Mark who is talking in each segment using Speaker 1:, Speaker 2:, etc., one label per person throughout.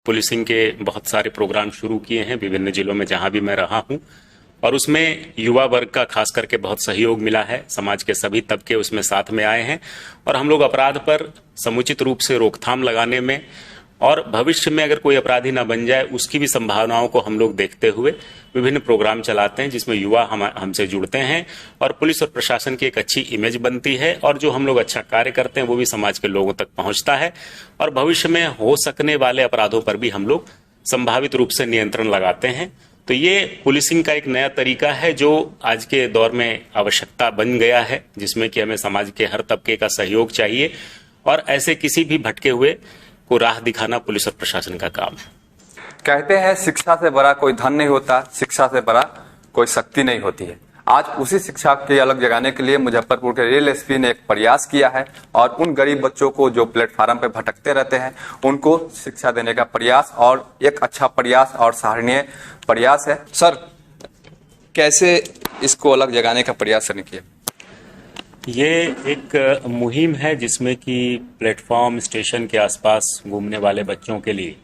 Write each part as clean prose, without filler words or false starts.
Speaker 1: Policing के बहुत सारे प्रोग्राम शुरू किए हैं विभिन्न जिलों में जहां भी मैं रहा हूं, और उसमें युवा वर्ग का खास करके बहुत सहयोग मिला है। समाज के सभी तबके उसमें साथ में आए हैं और हम लोग अपराध पर समुचित रूप से रोकथाम लगाने में और भविष्य में अगर कोई अपराधी न बन जाए उसकी भी संभावनाओं को हम लोग देखते हुए विभिन्न प्रोग्राम चलाते हैं, जिसमें युवा हमसे जुड़ते हैं और पुलिस और प्रशासन की एक अच्छी इमेज बनती है और जो हम लोग अच्छा कार्य करते हैं वो भी समाज के लोगों तक पहुंचता है और भविष्य में हो सकने वाले अपराधों पर भी हम लोग संभावित रूप से नियंत्रण लगाते हैं। तो ये पुलिसिंग का एक नया तरीका है जो आज के दौर में आवश्यकता बन गया है, जिसमें कि हमें समाज के हर तबके का सहयोग चाहिए और ऐसे किसी भी भटके हुए को राह दिखाना पुलिस और प्रशासन का काम है।
Speaker 2: कहते हैं शिक्षा से बड़ा कोई धन नहीं होता, शिक्षा से बड़ा कोई शक्ति नहीं होती है। आज उसी शिक्षा की अलग जगाने के लिए मुजफ्फरपुर के रेल एसपी ने एक प्रयास किया है और उन गरीब बच्चों को जो प्लेटफार्म पर भटकते रहते हैं उनको शिक्षा देने का प्रयास और एक अच्छा प्रयास और सराहनीय प्रयास है। सर, कैसे इसको अलग जगाने का प्रयास किया?
Speaker 1: ये एक मुहिम है जिसमें कि प्लेटफॉर्म स्टेशन के आसपास घूमने वाले बच्चों के लिए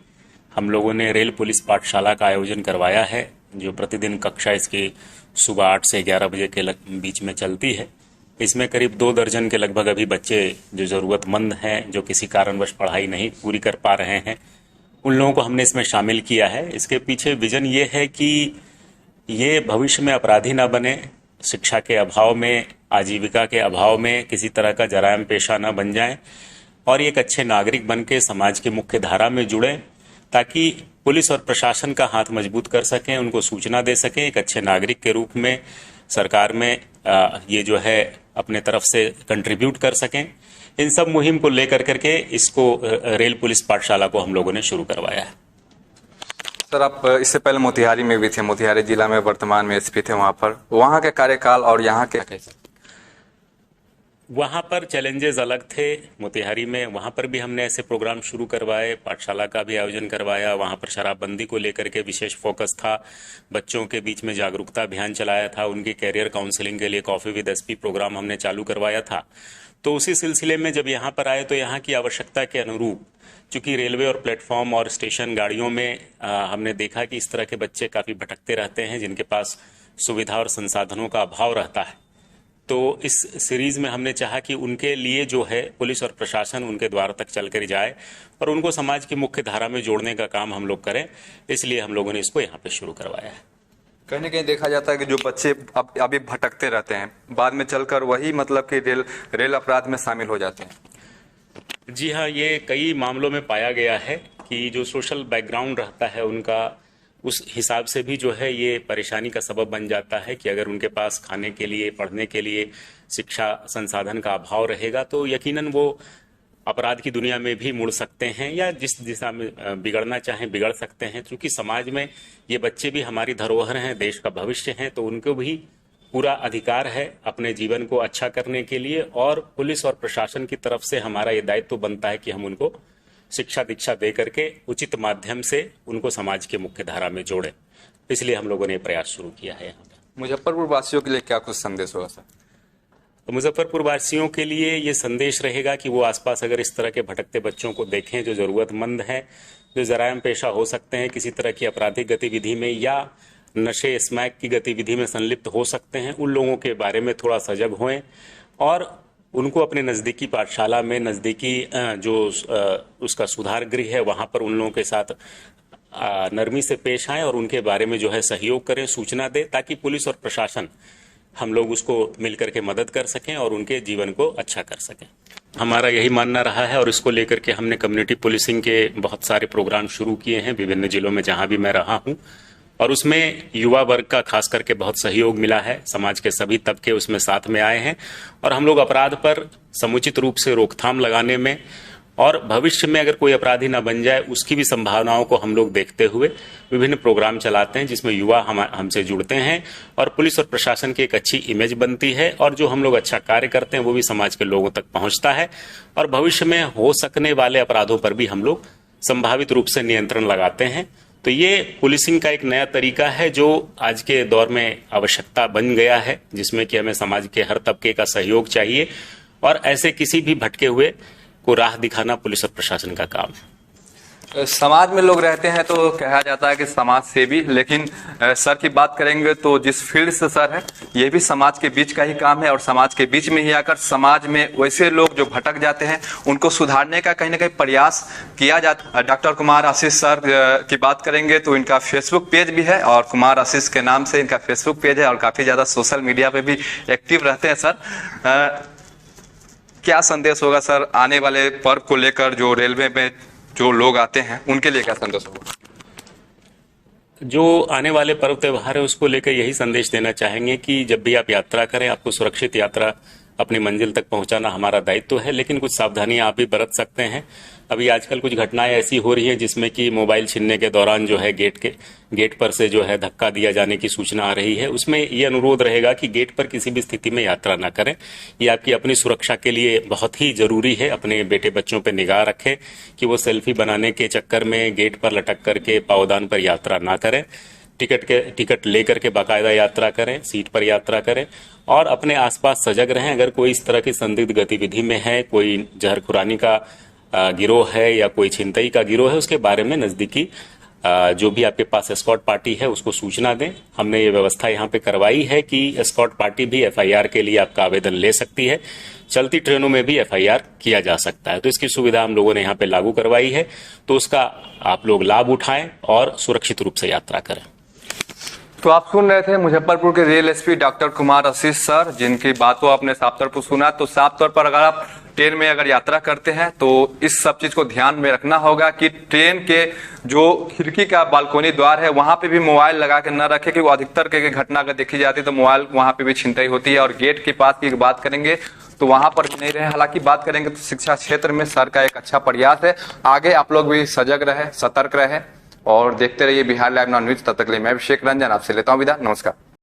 Speaker 1: हम लोगों ने रेल पुलिस पाठशाला का आयोजन करवाया है, जो प्रतिदिन कक्षा इसकी सुबह 8 से 11 बजे के बीच में चलती है। इसमें करीब 2 दर्जन के लगभग अभी बच्चे जो ज़रूरतमंद हैं, जो किसी कारणवश पढ़ाई नहीं पूरी कर पा रहे हैं, उन लोगों को हमने इसमें शामिल किया है। इसके पीछे विजन ये है कि ये भविष्य में अपराधी ना बने, शिक्षा के अभाव में, आजीविका के अभाव में किसी तरह का जरायम पेशा न बन जाएं और एक अच्छे नागरिक बन के समाज की मुख्य धारा में जुड़ें, ताकि पुलिस और प्रशासन का हाथ मजबूत कर सकें, उनको सूचना दे सकें, एक अच्छे नागरिक के रूप में सरकार में ये जो है अपने तरफ से कंट्रीब्यूट कर सकें। इन सब मुहिम को लेकर करके इसको रेल पुलिस पाठशाला को हम लोगों ने शुरू करवाया है।
Speaker 2: सर, आप इससे पहले मोतिहारी में भी थे, मोतिहारी जिला में वर्तमान में एसपी थे, वहां के कार्यकाल और यहाँ के कैसे?
Speaker 1: वहां पर चैलेंजेस अलग थे। मोतिहारी में वहां पर भी हमने ऐसे प्रोग्राम शुरू करवाए, पाठशाला का भी आयोजन करवाया। वहां पर शराबबंदी को लेकर के विशेष फोकस था, बच्चों के बीच में जागरूकता अभियान चलाया था, उनकी कैरियर काउंसलिंग के लिए कॉफी विद एसपी प्रोग्राम हमने चालू करवाया था। तो उसी सिलसिले में जब यहाँ पर आए तो यहाँ की आवश्यकता के अनुरूप, चूंकि रेलवे और प्लेटफॉर्म और स्टेशन गाड़ियों में हमने देखा कि इस तरह के बच्चे काफी भटकते रहते हैं, जिनके पास सुविधा और संसाधनों का अभाव रहता है। तो इस सीरीज में हमने चाहा कि उनके लिए जो है पुलिस और प्रशासन उनके द्वार तक चल कर जाए और उनको समाज की मुख्य धारा में जोड़ने का काम हम लोग करें, इसलिए हम लोगों ने इसको यहाँ पे शुरू करवाया है।
Speaker 2: कहीं न कहीं देखा जाता है कि जो बच्चे अभी भटकते रहते हैं, बाद में चलकर वही मतलब कि रेल अपराध में शामिल हो जाते हैं।
Speaker 1: जी हाँ, ये कई मामलों में पाया गया है कि जो सोशल बैकग्राउंड रहता है उनका, उस हिसाब से भी जो है ये परेशानी का सबब बन जाता है कि अगर उनके पास खाने के लिए, पढ़ने के लिए, शिक्षा संसाधन का अभाव रहेगा तो यकीनन वो अपराध की दुनिया में भी मुड़ सकते हैं या जिस दिशा में बिगड़ना चाहें बिगड़ सकते हैं। क्योंकि समाज में ये बच्चे भी हमारी धरोहर हैं, देश का भविष्य हैं, तो उनको भी पूरा अधिकार है अपने जीवन को अच्छा करने के लिए और पुलिस और प्रशासन की तरफ से हमारा ये दायित्व बनता है कि हम उनको शिक्षा दीक्षा दे करके उचित माध्यम से उनको समाज के मुख्य धारा में जोड़े। इसलिए हम लोगों ने प्रयास शुरू किया है। यहाँ पे
Speaker 2: मुजफ्फरपुर वासियों के लिए क्या कुछ संदेश होगा सर?
Speaker 1: तो मुजफ्फरपुर वासियों के लिए ये संदेश रहेगा कि वो आसपास अगर इस तरह के भटकते बच्चों को देखें जो जरूरतमंद हैं, जो जरायम पेशा हो सकते हैं, किसी तरह की आपराधिक गतिविधि में या नशे स्मैक की गतिविधि में संलिप्त हो सकते हैं, उन लोगों के बारे में थोड़ा सजग होएं और उनको अपने नज़दीकी पाठशाला में, नज़दीकी जो उसका सुधार गृह है वहाँ पर उन लोगों के साथ नरमी से पेश आएं और उनके बारे में जो है सहयोग करें, सूचना दें, ताकि पुलिस और प्रशासन हम लोग उसको मिलकर के मदद कर सकें और उनके जीवन को अच्छा कर सकें। हमारा यही मानना रहा है और इसको लेकर के हमने कम्युनिटी पुलिसिंग के बहुत सारे प्रोग्राम शुरू किए हैं विभिन्न जिलों में जहां भी मैं रहा हूं, और उसमें युवा वर्ग का खास करके बहुत सहयोग मिला है। समाज के सभी तबके उसमें साथ में आए हैं और हम लोग अपराध पर समुचित रूप से रोकथाम लगाने में और भविष्य में अगर कोई अपराधी न बन जाए उसकी भी संभावनाओं को हम लोग देखते हुए विभिन्न प्रोग्राम चलाते हैं, जिसमें युवा हमसे जुड़ते हैं और पुलिस और प्रशासन की एक अच्छी इमेज बनती है और जो हम लोग अच्छा कार्य करते हैं वो भी समाज के लोगों तक पहुंचता है और भविष्य में हो सकने वाले अपराधों पर भी हम लोग संभावित रूप से नियंत्रण लगाते हैं। तो ये पुलिसिंग का एक नया तरीका है जो आज के दौर में आवश्यकता बन गया है, जिसमें कि हमें समाज के हर तबके का सहयोग चाहिए और ऐसे किसी भी भटके हुए को राह दिखाना पुलिस और प्रशासन का काम है।
Speaker 2: समाज में लोग रहते हैं तो कहा जाता है कि समाज सेवी, लेकिन सर की बात करेंगे तो जिस फील्ड से सर है ये भी समाज के बीच का ही काम है, और समाज के बीच में ही आकर समाज में वैसे लोग जो भटक जाते हैं उनको सुधारने का कहीं ना कहीं प्रयास किया जाता है। डॉक्टर कुमार आशीष सर की बात करेंगे तो इनका फेसबुक पेज भी है, और कुमार आशीष के नाम से इनका फेसबुक पेज है, और काफी ज्यादा सोशल मीडिया पे भी एक्टिव रहते हैं। सर क्या संदेश होगा सर आने वाले पर्व को लेकर, जो रेलवे में जो लोग आते हैं उनके लिए क्या संदेश होगा?
Speaker 1: जो आने वाले पर्व त्योहार है उसको लेकर यही संदेश देना चाहेंगे कि जब भी आप यात्रा करें, आपको सुरक्षित यात्रा अपनी मंजिल तक पहुंचाना हमारा दायित्व है, लेकिन कुछ सावधानियां आप भी बरत सकते हैं। अभी आजकल कुछ घटनाएं ऐसी हो रही हैं जिसमें कि मोबाइल छीनने के दौरान जो है गेट पर से जो है धक्का दिया जाने की सूचना आ रही है। उसमें ये अनुरोध रहेगा कि गेट पर किसी भी स्थिति में यात्रा न करें। ये आपकी अपनी सुरक्षा के लिए बहुत ही जरूरी है। अपने बेटे बच्चों पर निगाह रखें कि वो सेल्फी बनाने के चक्कर में गेट पर लटक करके पावदान पर यात्रा ना करें। टिकट लेकर के बाकायदा यात्रा करें, सीट पर यात्रा करें, और अपने आसपास सजग रहें। अगर कोई इस तरह की संदिग्ध गतिविधि में है, कोई जहरखुरानी का गिरोह है या कोई छिनतई का गिरोह है, उसके बारे में नजदीकी जो भी आपके पास एस्कॉर्ट पार्टी है उसको सूचना दें। हमने ये व्यवस्था यहाँ पे करवाई है कि एस्कॉर्ट पार्टी भी एफआईआर के लिए आपका आवेदन ले सकती है। चलती ट्रेनों में भी एफआईआर किया जा सकता है, तो इसकी सुविधा हम लोगों ने यहाँ पे लागू करवाई है। तो उसका आप लोग लाभ उठाएं और सुरक्षित रूप से यात्रा करें।
Speaker 2: तो आप सुन रहे थे मुजफ्फरपुर के rail SP doctor Kumar Ashish sir, जिनकी बातों आपने साफ तौर पर सुना। तो साफ तौर पर अगर आप ट्रेन में अगर यात्रा करते हैं तो इस सब चीज को ध्यान में रखना होगा कि ट्रेन के जो खिड़की का बालकोनी द्वार है वहां पे भी मोबाइल लगा के न रखे, क्योंकि अधिकतर के घटना अगर देखी जाती है तो मोबाइल वहां पे भी छिनतई होती है। और गेट के पास की बात करेंगे तो वहां पर भी नहीं रहे। हालांकि बात करेंगे तो शिक्षा क्षेत्र में सर का एक अच्छा प्रयास है। आगे आप लोग भी सजग रहे, सतर्क रहे और देखते रहिए बिहार लाइव न्यूज। तब तक के लिए मैं अभिषेक रंजन आपसे लेता हूं विदा। नमस्कार।